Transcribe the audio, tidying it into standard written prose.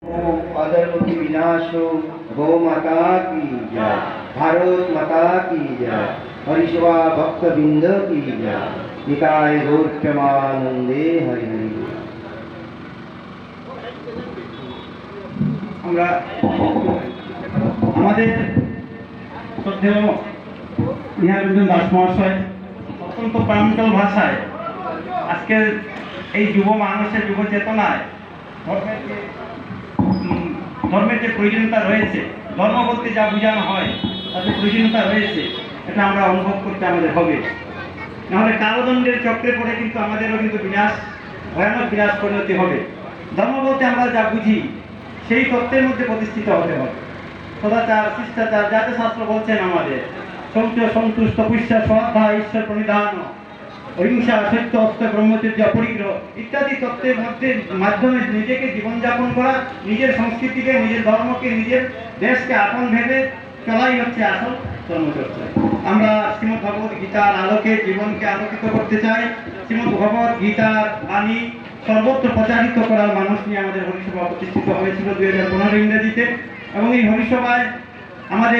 अधर्म की विनाश हो। गौ माता की जय। भारत माता की जय। हरिशवा भक्त बिंद की जय। निताय गौर प्रेमानंदे हरि हरि। আমরা আমাদের শ্রদ্ধেয় নিহারঞ্জন দাস মহাশয় অত্যন্ত প্রাঞ্জল ভাষায় আজকের এই যুব মানুষের যুব চেতনায় ধর্মের যে প্রয়োজনীয়তা রয়েছে, ধর্ম বলতে যা বোঝানো হয় তাতে প্রয়োজনীয়তা রয়েছে, এটা আমরা অনুভব করতে আমাদের হবে। নাহলে কালদণ্ডের চক্রে পড়ে কিন্তু আমাদেরও কিন্তু ভয়ানক বিনাশ পরিণতি হবে। ধর্ম বলতে আমরা যা বুঝি সেই তত্ত্বের মধ্যে প্রতিষ্ঠিত হতে হবে। সদাচার, শিষ্টাচার, যাতে শাস্ত্র বলছেন আমাদের শৌচ, সন্তুষ্ট, পুষ্যা, শ্রদ্ধা, ঈশ্বর প্রণিধান, অহিংসা, সত্য, অস্ত্র, ব্রহ্মচর্য, পরিগ্রহ ইত্যাদি তত্ত্বের মধ্যে মাধ্যমে নিজেকে জীবনযাপন করা, নিজের সংস্কৃতিকে, নিজের ধর্মকে, নিজের দেশকে আপন ভেবে চলাই হচ্ছে আসল ধর্মচর্চা। আমরা শ্রীমদ্ ভগবত গীতার আলোকে জীবনকে আলোকিত করতে চাই। শ্রীমদ্ ভগবত গীতার বাণী সর্বত্র প্রচারিত করার মানুষ নিয়ে আমাদের হরিসভা প্রতিষ্ঠিত হয়েছিল 2015 ইংরেজিতে, এবং এই হরিসভায় আমাদের